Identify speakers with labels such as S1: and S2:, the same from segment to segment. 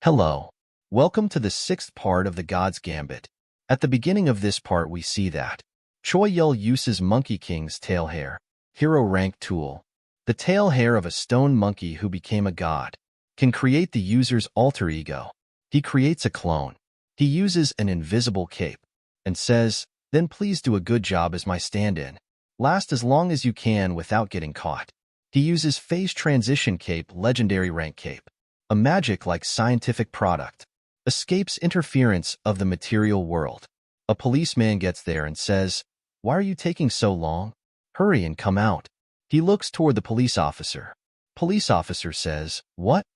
S1: Hello. Welcome to the sixth part of the God's Gambit. At the beginning of this part we see that Choi Yul uses Monkey King's tail hair, hero rank tool. The tail hair of a stone monkey who became a god can create the user's alter ego. He creates a clone. He uses an invisible cape and says, "Then please do a good job as my stand-in. Last as long as you can without getting caught." He uses phase transition cape, legendary rank cape. A magic-like scientific product, escapes interference of the material world. A policeman gets there and says, "Why are you taking so long? Hurry and come out." He looks toward the police officer. Police officer says, "What?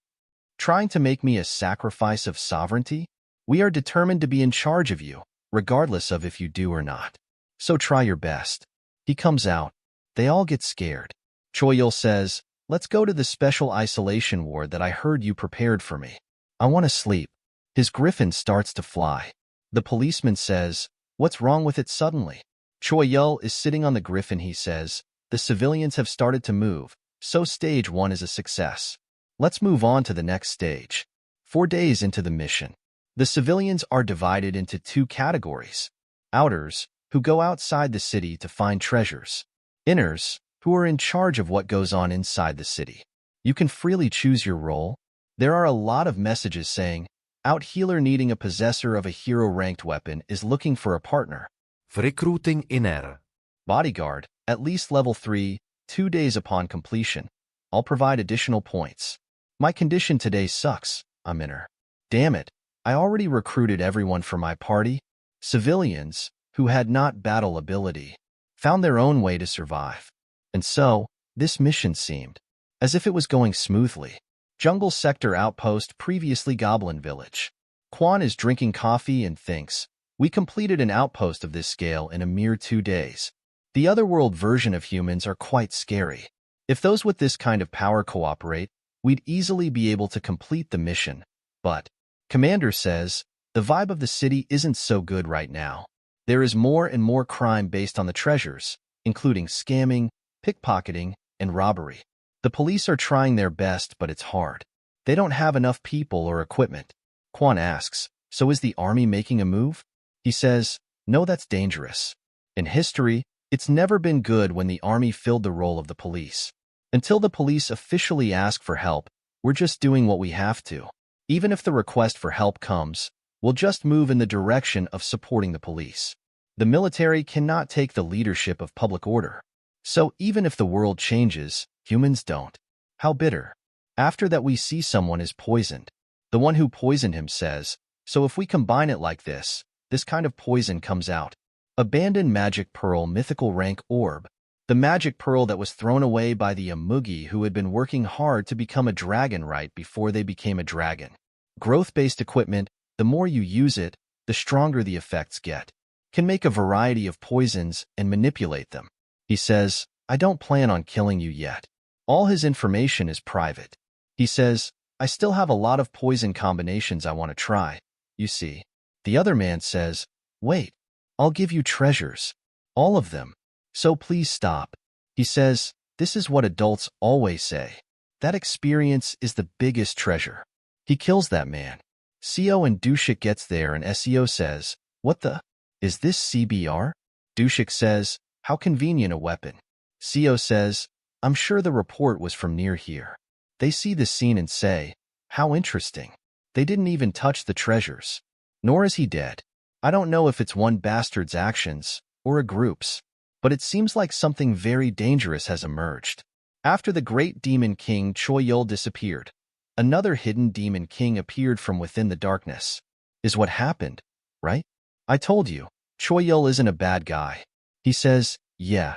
S1: Trying to make me a sacrifice of sovereignty? We are determined to be in charge of you, regardless of if you do or not. So try your best." He comes out. They all get scared. Choi Yul says, "Let's go to the special isolation ward that I heard you prepared for me. I want to sleep." His griffin starts to fly. The policeman says, "What's wrong with it suddenly?" Choi Yul is sitting on the griffin. He says, "The civilians have started to move, so stage 1 is a success. Let's move on to the next stage." 4 days into the mission, the civilians are divided into 2 categories. Outers, who go outside the city to find treasures. Inners, who are in charge of what goes on inside the city. You can freely choose your role. There are a lot of messages saying, out healer needing a possessor of a hero-ranked weapon is looking for a partner.
S2: Recruiting inner.
S1: Bodyguard, at least level 3, 2 days upon completion. I'll provide additional points. My condition today sucks, I'm inner. Damn it, I already recruited everyone for my party. Civilians, who had not battle ability, found their own way to survive. And so, this mission seemed as if it was going smoothly. Jungle Sector Outpost, previously Goblin Village. Quan is drinking coffee and thinks, "We completed an outpost of this scale in a mere 2 days. The otherworld version of humans are quite scary. If those with this kind of power cooperate, we'd easily be able to complete the mission. But," Commander says, "the vibe of the city isn't so good right now. There is more and more crime based on the treasures, including scamming, pickpocketing, and robbery. The police are trying their best, but it's hard. They don't have enough people or equipment." Quan asks, "So is the army making a move?" He says, "No, that's dangerous. In history, it's never been good when the army filled the role of the police. Until the police officially ask for help, we're just doing what we have to. Even if the request for help comes, we'll just move in the direction of supporting the police. The military cannot take the leadership of public order. So even if the world changes, humans don't." How bitter. After that we see someone is poisoned. The one who poisoned him says, "So if we combine it like this kind of poison comes out." Abandoned magic pearl, mythical rank orb. The magic pearl that was thrown away by the Amugi who had been working hard to become a dragon right before they became a dragon. Growth-based equipment, the more you use it, the stronger the effects get. Can make a variety of poisons and manipulate them. He says, "I don't plan on killing you yet." All his information is private. He says, "I still have a lot of poison combinations I want to try, you see." The other man says, "Wait, I'll give you treasures. All of them. So please stop." He says, "This is what adults always say. That experience is the biggest treasure." He kills that man. Seo and Dushik gets there and Seo says, "What the? Is this CBR?" Dushik says, "How convenient a weapon." Seo says, "I'm sure the report was from near here." They see the scene and say, "How interesting. They didn't even touch the treasures. Nor is he dead. I don't know if it's one bastard's actions or a group's, but it seems like something very dangerous has emerged." After the great demon king Choi Yul disappeared, another hidden demon king appeared from within the darkness. Is what happened, right? I told you, Choi Yul isn't a bad guy. He says, yeah.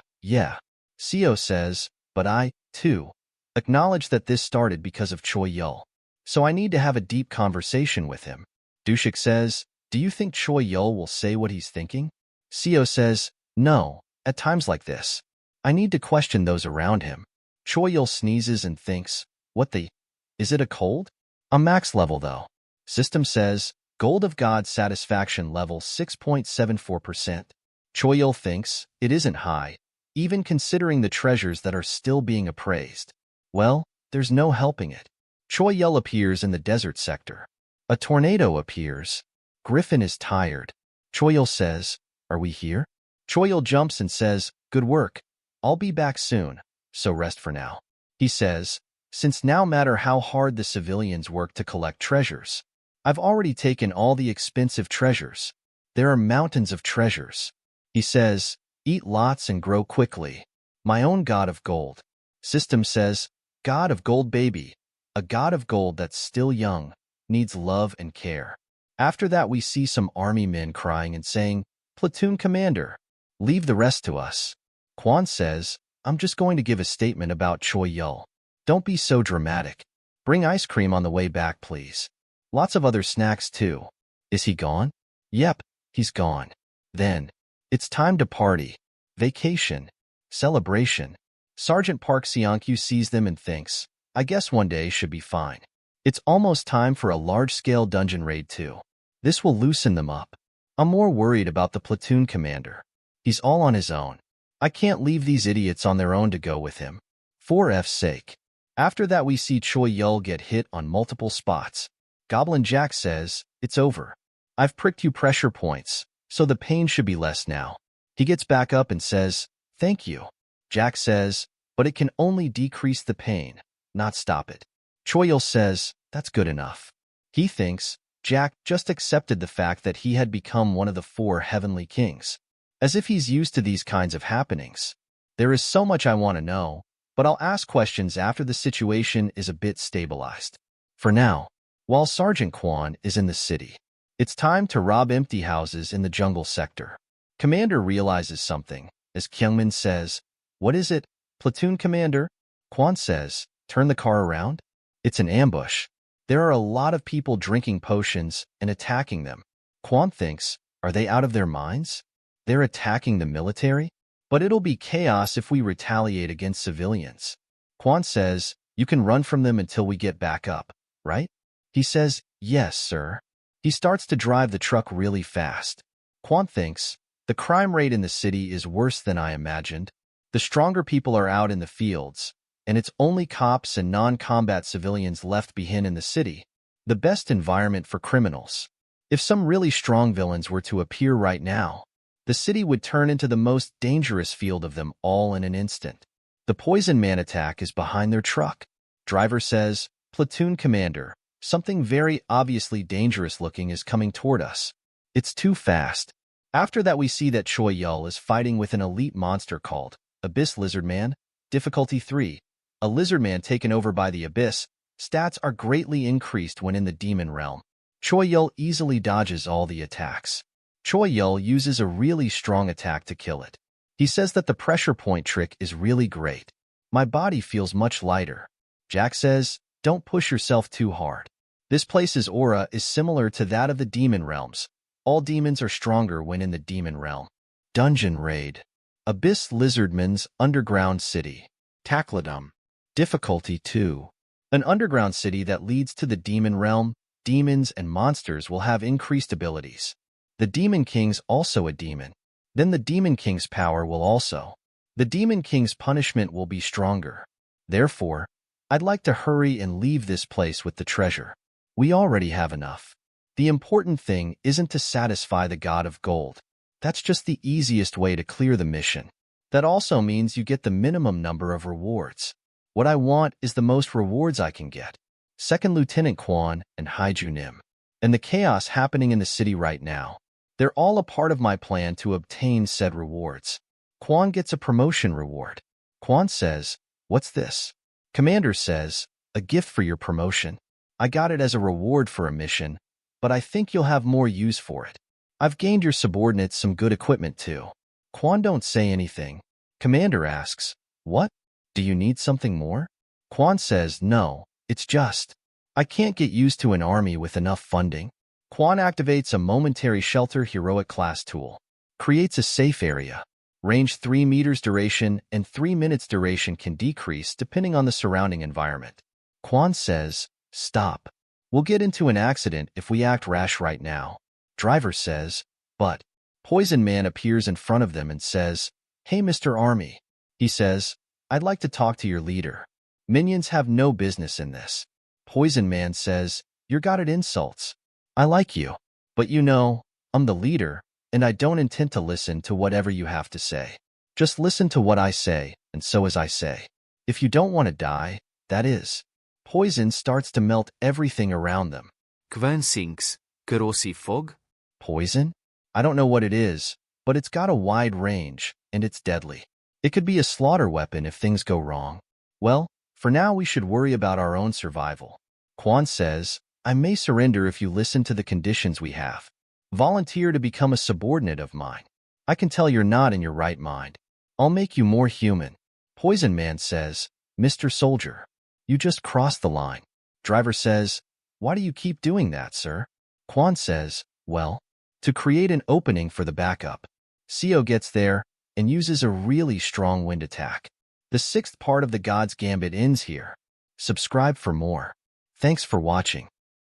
S1: Seo says, "But I, too, acknowledge that this started because of Choi Yul. So I need to have a deep conversation with him." Dushik says, "Do you think Choi Yul will say what he's thinking?" Seo says, "No, at times like this, I need to question those around him." Choi Yul sneezes and thinks, "What the? Is it a cold? I'm max level though." System says, "Gold of God satisfaction level 6.74%. Choi Yul thinks, it isn't high, even considering the treasures that are still being appraised. Well, there's no helping it. Choi Yul appears in the desert sector. A tornado appears. Griffin is tired. Choyol says, "Are we here?" Choyol jumps and says, "Good work. I'll be back soon, so rest for now." He says, "Since no matter how hard the civilians work to collect treasures, I've already taken all the expensive treasures. There are mountains of treasures." He says, "Eat lots and grow quickly. My own god of gold." System says, "God of gold baby, a god of gold that's still young, needs love and care." After that we see some army men crying and saying, "Platoon commander, leave the rest to us." Quan says, "I'm just going to give a statement about Choi Yul. Don't be so dramatic. Bring ice cream on the way back, please. Lots of other snacks too." Is he gone? Yep, he's gone. Then, it's time to party. Vacation. Celebration. Sergeant Park Seonkyu sees them and thinks, "I guess one day should be fine." It's almost time for a large-scale dungeon raid too. This will loosen them up. I'm more worried about the platoon commander. He's all on his own. I can't leave these idiots on their own to go with him. For F's sake. After that we see Choi Yul get hit on multiple spots. Goblin Jack says, "It's over. I've pricked you pressure points, so the pain should be less now." He gets back up and says, "Thank you." Jack says, "But it can only decrease the pain, not stop it." Choi Yul says, "That's good enough." He thinks Jack just accepted the fact that he had become one of the 4 heavenly kings. As if he's used to these kinds of happenings. There is so much I want to know, but I'll ask questions after the situation is a bit stabilized. For now, while Sergeant Quan is in the city, it's time to rob empty houses in the jungle sector. Commander realizes something, as Kyungmin says, "What is it, platoon commander?" Quan says, "Turn the car around." It's an ambush. There are a lot of people drinking potions and attacking them. Quan thinks, are they out of their minds? They're attacking the military? But it'll be chaos if we retaliate against civilians. Quan says, "You can run from them until we get back up, right?" He says, "Yes, sir." He starts to drive the truck really fast. Quan thinks, the crime rate in the city is worse than I imagined. The stronger people are out in the fields, and it's only cops and non-combat civilians left behind in the city. The best environment for criminals. If some really strong villains were to appear right now, the city would turn into the most dangerous field of them all in an instant. The poison man attack is behind their truck. Driver says, "Platoon commander, something very obviously dangerous looking is coming toward us. It's too fast." After that we see that Choi Yul is fighting with an elite monster called Abyss Lizard Man, difficulty 3. A lizard man taken over by the Abyss. Stats are greatly increased when in the demon realm. Choi Yul easily dodges all the attacks. Choi Yul uses a really strong attack to kill it. He says that the pressure point trick is really great. My body feels much lighter. Jack says, "Don't push yourself too hard. This place's aura is similar to that of the demon realms. All demons are stronger when in the demon realm." Dungeon Raid. Abyss Lizardman's Underground City. Takladum. Difficulty 2. An underground city that leads to the demon realm. Demons and monsters will have increased abilities. The Demon King's also a demon. Then the Demon King's power will also. The Demon King's punishment will be stronger. Therefore, I'd like to hurry and leave this place with the treasure. We already have enough. The important thing isn't to satisfy the God of Gold. That's just the easiest way to clear the mission. That also means you get the minimum number of rewards. What I want is the most rewards I can get. Second Lieutenant Quan and Haiju Nim. And the chaos happening in the city right now. They're all a part of my plan to obtain said rewards. Quan gets a promotion reward. Quan says, "What's this?" Commander says, "A gift for your promotion. I got it as a reward for a mission, but I think you'll have more use for it. I've gained your subordinates some good equipment too." Quan don't say anything. Commander asks, "What? Do you need something more?" Quan says, "No, it's just, I can't get used to an army with enough funding." Quan activates a momentary shelter heroic class tool. Creates a safe area. Range 3 meters duration and 3 minutes duration can decrease depending on the surrounding environment. Quan says, "Stop. We'll get into an accident if we act rash right now." Driver says, "But." Poison Man appears in front of them and says, "Hey, Mr. Army." He says, "I'd like to talk to your leader. Minions have no business in this." Poison Man says, You're got at insults. I like you. But you know, I'm the leader, and I don't intend to listen to whatever you have to say. Just listen to what I say, and so as I say. If you don't want to die, that is. Poison starts to melt everything around them.
S2: Quensinks, Kerossi Fog?
S1: Poison? I don't know what it is, but it's got a wide range, and it's deadly. It could be a slaughter weapon if things go wrong. Well, for now we should worry about our own survival. Quan says, I may surrender if you listen to the conditions we have. Volunteer to become a subordinate of mine. I can tell you're not in your right mind. I'll make you more human. Poison Man says, Mr. Soldier, you just crossed the line. Driver says, why do you keep doing that, sir? Quan says, well, to create an opening for the backup. Seo gets there and uses a really strong wind attack. The 6th part of the God's Gambit ends here. Subscribe for more. Thanks for watching.